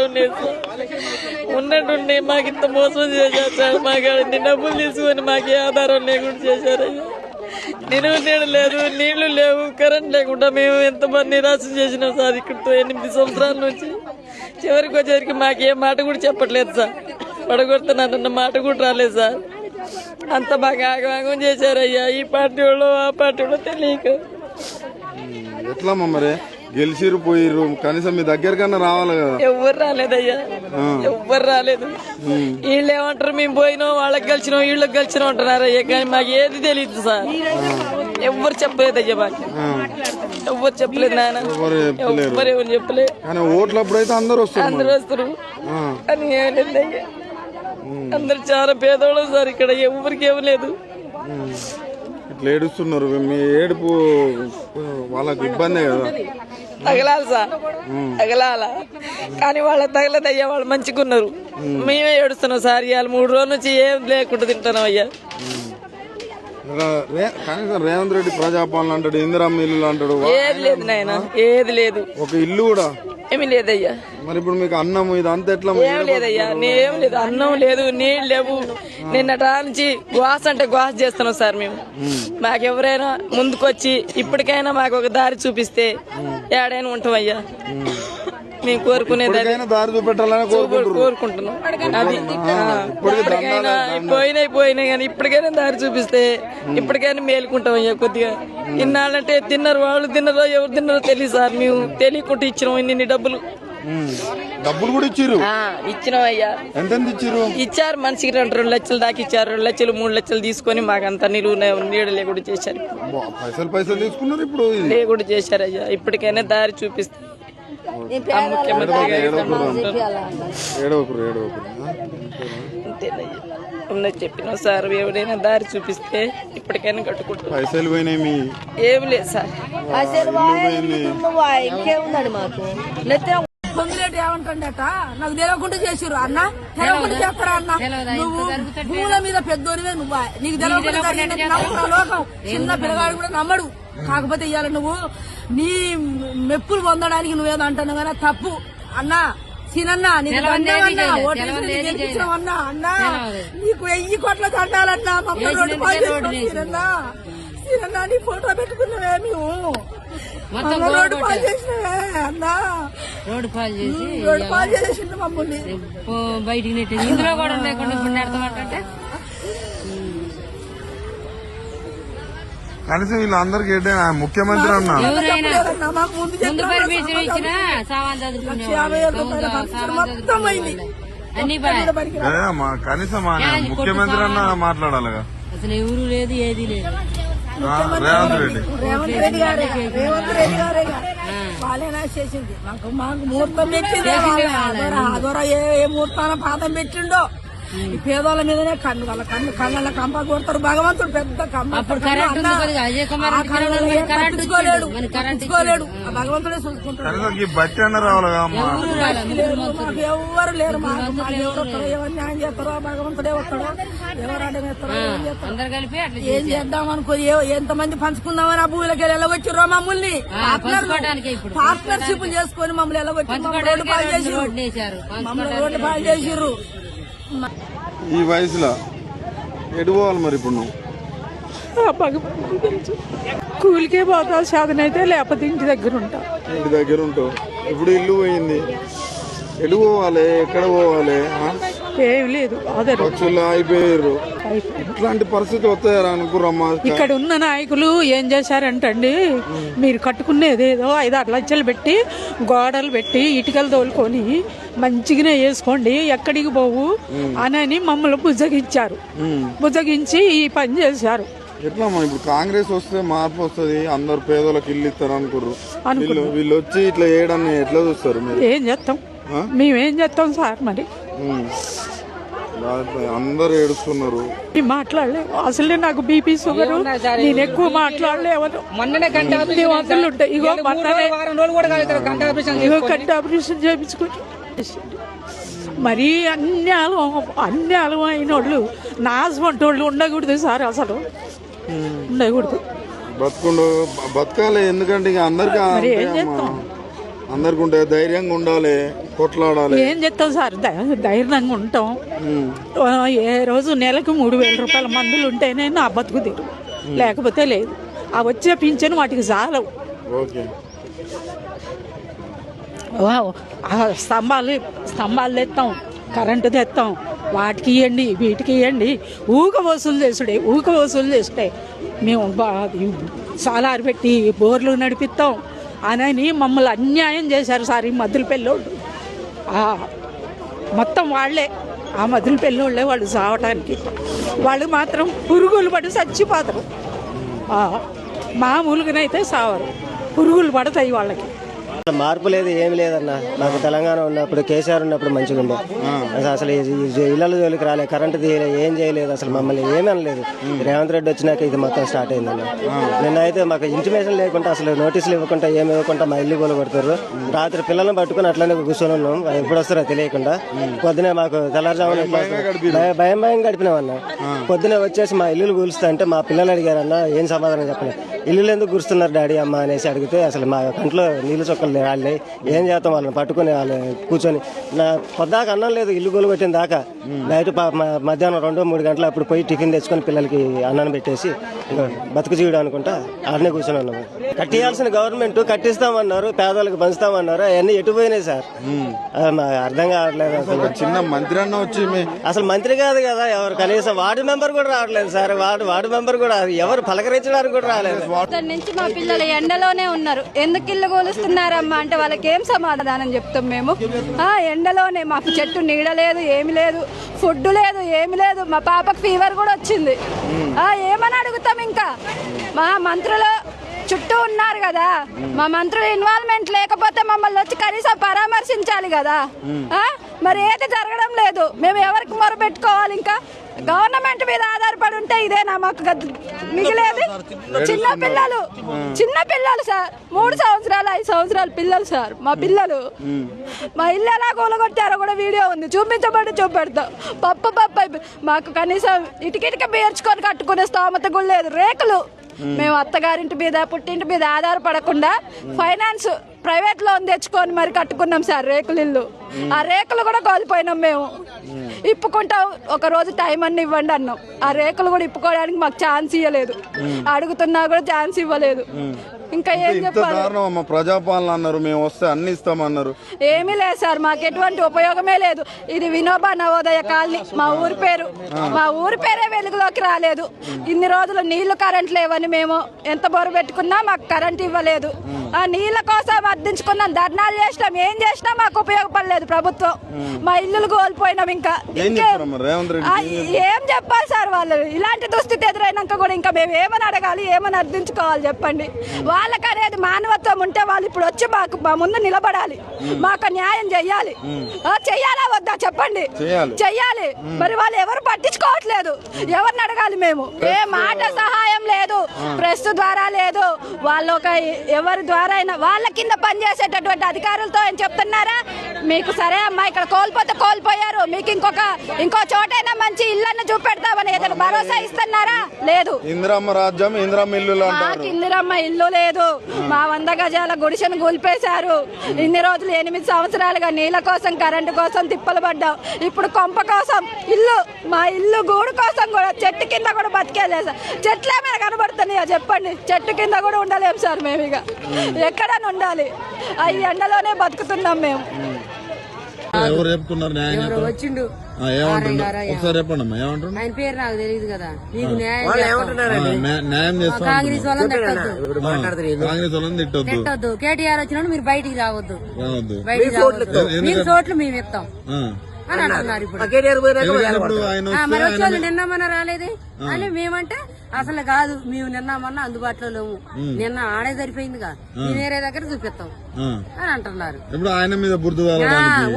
ఆధారం లేదు సార్. ఉన్నట్టుండి మాకు ఇంత మోసం చేశారు సార్. మాకు డబ్బులు తీసుకొని మాకు ఏ ఆధారం లేకుండా చేశారయ్యా. నిలువ నీడ లేదు, నీళ్లు లేవు, కరెంట్ లేకుండా మేము ఎంతమంది నిరాశ చేసినాం సార్. ఇక్కడితో 8 సంవత్సరాల నుంచి చివరికి వచ్చేసరికి మాకు ఏ మాట కూడా చెప్పట్లేదు సార్. పడగొడుతున్నారన్న మాట కూడా రాలేదు సార్. అంత బాగా ఆగమాగం చేశారయ్యా. ఈ పార్టీ వాళ్ళు ఆ పార్టీ వాళ్ళు తెలియక. ఎట్లా మరి గెలిచిరు పోయిర్రు, కనీసం మీ దగ్గరకన్నా రావాలి కదా. ఎవ్వరు రాలేదయ్యా, ఎవ్వరు రాలేదు. వీళ్ళు ఏమంటారు మేము పోయినాం, వాళ్ళకి గెలిచినాం, వీళ్ళకి గెలిచినాం అంటున్నారయ్యా. కానీ మాకు ఏది తెలియదు సార్. ఎవ్వరు చెప్పలేదయ్యా, మాకు ఎవ్వరు చెప్పలేదు నాయన, ఎవ్వరు ఎవరు చెప్పలేదు. ఓట్లప్పుడు అయితే అందరూ వస్తారు అని ఏం లేదయ్యా. అందరు చాలా పేదవాళ్ళు సార్. ఇక్కడ ఎవరికి ఇవ్వలేదు. ఇట్లా ఏడుస్తున్నారు. మీ ఏడుపు వాళ్ళకి ఇబ్బందే కదా. తగలాలి సార్, తగలాల. కానీ వాళ్ళకి తగలదయ్యా. వాళ్ళు మంచిగా ఉన్నారు, మేమే ఏడుస్తున్నాం సార్. ఇవాళ 3 రోజుల నుంచి ఏం లేకుండా తింటున్నాం అయ్యా. కనీసం రేవంత్ రెడ్డి ప్రజాపాలన అంటాడు, ఇందిరమ్మ ఇల్లు అంటాడు. ఏది లేదు నాయన, ఏది లేదు. ఒక ఇల్లు కూడా ఏమి లేదయ్యా. మరి ఇప్పుడు మీకు అన్నం ఇది అంత ఎట్లా? ఏం లేదయ్యా, ఏం లేదు. అన్నం లేదు, నీళ్ళు లేవు. నిన్నటా నుంచి గ్వాస్ అంటే గ్వాస్ చేస్తున్నాం సార్ మేము. మాకెవరైనా ముందుకొచ్చి ఇప్పటికైనా మాకు ఒక దారి చూపిస్తే ఏడైనా ఉంటామయ్యా. మేము కోరుకునేది దారి చూపెట్టాలని కోరుకుంటున్నాం. అది పోయినాయి కానీ ఇప్పటికైనా దారి చూపిస్తే ఇప్పటికైనా మేలుకుంటామయ్యా. కొద్దిగా ఇన్నాళ్ళంటే తిన్నారు, వాళ్ళు తిన్నారో ఎవరు తిన్నారో తెలియదు సార్. మేము తెలియకుండా ఇచ్చినాం ఇన్ని డబ్బులు కూడా ఇచ్చినాం అయ్యా. ఇచ్చారు మనిషికి 2 లక్షలు దాకా ఇచ్చారు. 2 లక్షలు 3 లక్షలు తీసుకొని మాకంతా నీడ లేకుండా చేశారు. పైసలు తీసుకున్నారు, ఇప్పుడు లేకుండా చేశారు అయ్యా. ఇప్పటికైనా దారి చూపిస్తే చెప్పిన సార్. ఎవరైనా దారి చూపిస్తే ఇప్పటికైనా కట్టుకుంటాం. పైసలు పోయినాయి ఏం లేదు సార్. ఇంకేముందండి మాకు పొంగిలేటి ఏమంటాడట నాకు తెలవకుండా చేసిర్రు అన్న. తెలవకుండా చేస్తారా అన్న? నువ్వు భూముల మీద పెద్దోనివే, నువ్వు నీకు తెలవకుండా లోకం. చిన్న పిల్లగాడు కూడా నమ్మడు. కాకపోతే ఇవాళ నువ్వు నీ మెప్పులు పొందడానికి నువ్వేదో అంటున్నావు కానీ తప్పు అన్న. సీనన్నా నీకు దండాలన్నా, ఓటేసి గెలిపించామన్నా అన్నా. నీకు 1000 కోట్ల దండాలన్నా. మమ్మల్ని రోడ్డు పాలు చేసినావు సీనన్నా. సీనన్నా నీ ఫోటో పెట్టుకున్నావే మేము. రోడ్డు పాలు చేసినవే అన్నా. రోడ్డు పాలు చేసిండు మమ్మల్ని బయటికి నెట్టింది. ఇందులో కూడా లేకుండా ఇప్పుడు నెడతామంటే కనీసం వీళ్ళందరికీ ముఖ్యమంత్రి అన్న ముందు పర్మిషన్ ఇచ్చిన సామాన్ కనీసం ముఖ్యమంత్రి అన్న మాట్లాడాలిగా. అసలు ఎవరు లేదు, ఏది లేదు. రేవంత్ రెడ్డి గారే వాళ్ళేనా చేసింది. మాకు ముహూర్తం పెట్టింది. ఆదోర ఏ ముహూర్తాన పాదం పెట్టిండో ఈ పేదోళ్ళ మీదనే కళ్ళ కంప కొడతారు. భగవంతుడు పెద్ద కట్టించుకోలేడు. భగవంతుడే చూసుకుంటాడు. మాకు ఎవ్వరు లేరు. మాకు ఎవరు న్యాయం చేస్తారో భగవంతుడే వస్తాడో, ఎవరు అడ్డమేస్తారో ఏం చేద్దాం అనుకో. ఎంతమంది పంచుకుందామని ఆ భూమిలోకి వెళ్ళగొచ్చిర్రో మమ్మల్ని. పార్ట్నర్షిప్ చేసుకుని మమ్మల్ని వెళ్ళగొచ్చి రోడ్డు పాలు చేసిర్రు. ఈ వయసులో ఎటు పోవాలి మరి? ఇప్పుడు నువ్వు కూలికే పోతా సాధన అయితే, లేకపోతే ఇంటి దగ్గర ఉంటావు. ఇప్పుడు ఇల్లు పోయింది, ఎటు పోవాలి? ఎక్కడ పోవాలి? ఏం లేదు, ఖర్చులు అయిపోయారు. ఇట్లాంటి పరిస్థితి వస్తాయా అనుకురమ్మా? ఇక్కడ ఉన్న నాయకులు ఏం చేశారంటండి, మీరు కట్టుకునేదేదో 5-6 లక్షలు పెట్టి గోడలు పెట్టి ఇటుకలు తోలుకొని మంచిగానే వేసుకోండి, ఎక్కడికి పోవు అని మమ్మల్ని బుజ్జగించి ఈ పని చేశారు. ఎట్లా ఇప్పుడు కాంగ్రెస్ వస్తే మార్పు వస్తుంది, అందరు పేదోళ్ళకి ఇల్లు ఇస్తారు అనుకుర్రు. వీళ్ళు వచ్చి ఇట్లా చేయడాన్ని ఎట్లా చూస్తారు? ఏం చేస్తాం, మేమేం చేస్తాం సార్? మరి అందరు ఏడుస్తున్నారు. మాట్లాడలేవు అసలే, నాకు బీపీ షుగర్, నేను ఎక్కువ మాట్లాడలేవను. ఉంటాయి. ఇగో కంటి ఆపరేషన్ చేయించుకుంటూ మరీ అన్యాయం అయిన వాళ్ళు, నాశవంటి వాళ్ళు ఉండకూడదు సార్. అసలు ఉండకూడదు. బతకాలి, ఎందుకంటే అందరికీ ఏం చేస్తాం? అందరికి ఉంటే ధైర్యంగా ఉండాలి, కొట్లాడాలి. ఏం చెప్తాం సార్, ధైర్యంగా ఉంటాం. ఏ రోజు నెలకు 3,000 రూపాయల మందులు ఉంటేనే నా బతుకు తీరు, లేకపోతే లేదు. ఆ వచ్చే పింఛను వాటికి చాలవు. ఓకే. ఆ స్తంభాలు తెస్తాం, కరెంటు తెస్తాం, వాటికి ఇవ్వండి వీటికి ఇవ్వండి, ఊక వసూలు చేసుడే. మేము సాలారు పెట్టి బోర్లు నడిపిస్తాం అని మమ్మల్ని అన్యాయం చేశారు సార్ ఈ మద్దుల పెళ్ళోళ్ళు. మొత్తం వాళ్ళే, ఆ మద్దుల పెళ్ళోళ్ళే వాళ్ళు చావటానికి. వాళ్ళు మాత్రం పురుగులు పడి చచ్చిపోతారు, మామూలుగానైతే సావరు, పురుగులు పడతాయి వాళ్ళకి. మార్పు లేదు, ఏమి లేదన్న. నాకు తెలంగాణ ఉన్నప్పుడు కేసీఆర్ ఉన్నప్పుడు మంచిగా ఉండే. అసలు ఇళ్ళ జోలికి రాలే, కరెంటు తీయలేదు, ఏం చేయలేదు, అసలు మమ్మల్ని ఏమీ అనలేదు. రేవంత్ రెడ్డి వచ్చినాక ఇది మొత్తం స్టార్ట్ అయిందన్న. నిన్నైతే మాకు ఇంటిమేషన్ లేకుండా, అసలు నోటీసులు ఇవ్వకుండా, ఏమి ఇవ్వకుండా మా ఇల్లు గోలు కొడతారు. రాత్రి పిల్లలను పట్టుకుని అట్లనే కూర్చొని ఉన్నాం, ఎప్పుడు వస్తారో తెలియకుండా. పొద్దునే మాకు తెల్లారుజామున భయం గడిపినామన్న. పొద్దునే వచ్చేసి మా ఇల్లు కూలుస్తా అంటే మా పిల్లలు అడిగారన్న, ఏం సమాధానం చెప్పలేదు. ఇల్లు ఎందుకు కూరుస్తున్నారు డాడీ అమ్మ అనేసి అడిగితే అసలు మా కంట్లో నీళ్ళు చొక్కలు వాళ్ళే, ఏం చేస్తాం వాళ్ళని పట్టుకుని వాళ్ళు కూర్చొని. నా పొద్దాక అన్నం లేదు, ఇల్లు గోలు కొట్టిన దాకా. నైట్ మధ్యాహ్నం 2-3 గంటలు అప్పుడు పోయి టిఫిన్ తెచ్చుకొని పిల్లలకి అన్నం పెట్టేసి బతుకు జీవుడు అనుకుంటా ఆడనే కూర్చొని ఉన్నాము. కట్టియాల్సిన గవర్నమెంట్ కట్టిస్తామన్నారు, పేదవాళ్ళకి పంచుతామన్నారు, అవన్నీ ఎటు పోయినాయి సార్, అర్థం కావట్లేదు. అసలు చిన్న మంత్రి అన్న వచ్చి అసలు మంత్రి కాదు కదా, ఎవరు కనీసం వార్డు మెంబర్ కూడా రావట్లేదు సార్. వార్డు మెంబర్ కూడా ఎవరు పలకరించడానికి కూడా రాలేదు. నుంచి మా పిల్లలు ఎండలోనే ఉన్నారు. ఎందుకు ఇల్లు కూలుస్తున్నారమ్మా అంటే వాళ్ళకి ఏం సమాధానం చెప్తాం మేము? ఎండలోనే మాకు చెట్టు నీడ లేదు, ఏమి లేదు, ఫుడ్ లేదు, ఏమి లేదు. మా పాపకు ఫీవర్ కూడా వచ్చింది. ఏమని అడుగుతాం? ఇంకా మా మంత్రులు చుట్టూ ఉన్నారు కదా, మా మంత్రుల ఇన్వాల్వ్మెంట్ లేకపోతే మమ్మల్ని వచ్చి కనీసం పరామర్శించాలి కదా. మరి ఏది జరగడం లేదు, మేము ఎవరికి మొరపెట్టుకోవాలి? ఇంకా గవర్నమెంట్ మీద ఆధారపడి ఉంటే ఇదేనా మాకు మిగిలేది? చిన్న పిల్లలు సార్, 3 సంవత్సరాలు 5 సంవత్సరాల పిల్లలు సార్ మా పిల్లలు. మా ఇల్లు ఎలా కూలగొట్టారో కూడా వీడియో ఉంది, చూపెడతాం. పప్పు మాకు కనీసం ఇటుకిటిక పేర్చుకొని కట్టుకునే స్తోమత కూడా లేదు. రేకులు మేము అత్తగారింటి మీద పుట్టింటి మీద ఆధారపడకుండా ఫైనాన్స్ ప్రైవేట్ లోన్ తెచ్చుకొని మరి కట్టుకున్నాం సార్ రేకులు ఇల్లు. ఆ రేకులు కూడా కోల్పోయినాం మేము. ఇప్పుకుంటాం, ఒక రోజు టైం అన్ని ఇవ్వండి అన్నాం. ఆ రేకులు కూడా ఇప్పుకోవడానికి మాకు ఛాన్స్ ఇవ్వలేదు, అడుగుతున్నా కూడా ఛాన్స్ ఇవ్వలేదు. ఇంకా ఏం చెప్పాలి? ప్రజాపాలన అన్నారు, మేము వస్తే అన్ని ఇస్తామన్నారు. ఏమీ లేదు సార్, మాకు ఎటువంటి ఉపయోగమే లేదు. ఇది వినోబా నవోదయ కాలనీ, మా ఊరి పేరే వెలుగులోకి రాలేదు. ఇన్ని రోజులు నీళ్లు కరెంట్ లేవని మేము ఎంత బొరు పెట్టుకున్నా మాకు కరెంట్ ఇవ్వలేదు. ఆ నీళ్ల కోసం అర్థించుకున్నాం, ధర్నాలు చేసినాం, ఏం చేసినా మాకు ఉపయోగపడలేదు ప్రభుత్వం. మా ఇల్లులు కోల్పోయినాం. ఇంకా ఏం చెప్పాలి సార్? వాళ్ళు ఇలాంటి దుస్థితి ఎదురైనాక కూడా ఇంకా మేము ఏమని అడగాలి, ఏమని అర్థించుకోవాలి చెప్పండి? వాళ్ళకి అనేది మానవత్వం ఉంటే వాళ్ళు ఇప్పుడు వచ్చి మా ముందు నిలబడాలి, మాకు న్యాయం చెయ్యాలి. చెయ్యాలా వద్దా చెప్పండి? చెయ్యాలి. మరి వాళ్ళు ఎవరు పట్టించుకోవట్లేదు, ఎవరిని అడగాలి మేము? ఏ మాట సహాయం లేదు, ప్రెస్ ద్వారా లేదు, వాళ్ళు ఎవరి ద్వారా అయినా వాళ్ళ కింద పనిచేసేటటువంటి అధికారులతో ఏం చెప్తున్నారా? మీకు సరే అమ్మా ఇక్కడ కోల్పోతే కోల్పోయారు, మీకు ఇంకో చోటైనా మంచి ఇళ్ళని చూపెడతామని ఏదైనా భరోసా ఇస్తున్నారా? లేదు. ఇందిరమ్మ రాజ్యం, ఇందిరమ్మ ఇల్లు, మాకు ఇందిరమ్మ ఇల్లు లేదు. మా 100 గజాల గుడిసెను కూల్పేశారు. ఇన్ని రోజులు 8 సంవత్సరాలుగా నీళ్ళ కోసం కరెంటు కోసం తిప్పలు పడ్డాం. ఇప్పుడు కొంప కోసం ఇల్లు, మా ఇల్లు గూడు కోసం కూడా చెట్టు కింద కూడా బతికేలేదు సార్. చెట్లు ఏమైనా కనబడుతున్నాయా చెప్పండి? చెట్టు కింద కూడా ఉండలేము సార్ మేము. ఇక ఎక్కడని ఉండాలి? ఈ ఎండలోనే బతుకుతున్నాం మేము. ఎవరు చెప్తున్నారు న్యాయం? వచ్చిండు ఒకసారి చెప్పండి అమ్మా, ఏమంటారు? ఆయన పేరు నాకు తెలియదు కదా. నీకు న్యాయం చేస్తాం. కాంగ్రెస్ వాళ్ళని తిట్టొద్దు, కాంగ్రెస్ వాళ్ళని తిట్టొద్దు. కేటీఆర్ వచ్చినప్పుడు మీరు బయటికి రావద్దు, బయటికి రావద్దు. మీకు చోట్లు మేము ఇస్తాం అని అంటున్నారు. ఇప్పుడు మరి వచ్చి నిన్నమన్నా రాలేదే అని మేమంటే అసలు కాదు, మేము నిన్నమన్నా అందుబాటులో లేము, నిన్న ఆడే సరిపోయిందిగా, వేరే దగ్గర చూపిస్తాం అని అంటున్నారు. ఇప్పుడు ఆయన మీద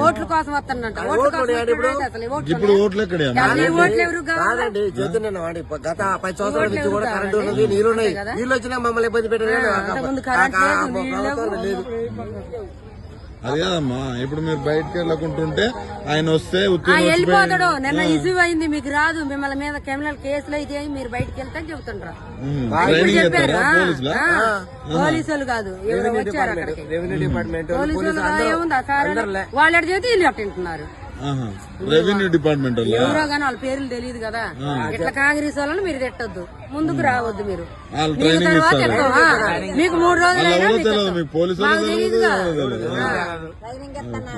ఓట్ల కోసం వస్తానంట. ఓట్ల కోసం అసలు ఇప్పుడు ఓట్లు ఎక్కడ? ఓట్లు ఎవరు కావాలి? గత 10 సంవత్సరాల నుంచి కూడా కరెంటు ఉన్నది, నీళ్ళు వచ్చినా మమ్మల్ని ఇబ్బంది ముందు కరెంట్ లేదు. అది కాదమ్మా, ఇప్పుడు మీరు బయటకు వెళ్ళకుంటుంటే ఆయన వస్తే వెళ్ళిపోతాడు. నిన్న ఇష్యూ అయింది, మీకు రాదు, మిమ్మల్ని మీద క్రిమినల్ కేసులు అయితే మీరు బయటకు వెళ్తే చెబుతుంటారు. ఇప్పుడు చెప్పారు పోలీసులు కాదు ఎవరో వచ్చారు అక్కడికి పోలీసులు ఏముంది ఆ సార్ వాళ్ళు ఎక్కడ చేతి వీళ్ళు అట్టింటున్నారు రెవెన్యూ డిపార్ట్మెంట్ ఎవరో కానీ వాళ్ళ పేర్లు తెలియదు కదా. ఇట్లా కాంగ్రెస్ వాళ్ళని మీరు తిట్టొద్దు, ముందుకు రావద్దు. మీరు మీకు తర్వాత మీకు 3 రోజులు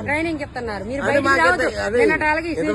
ట్రైనింగ్ ఇస్తున్నారు. మీరు బయటికి రావద్దు. నిన్నటాలకి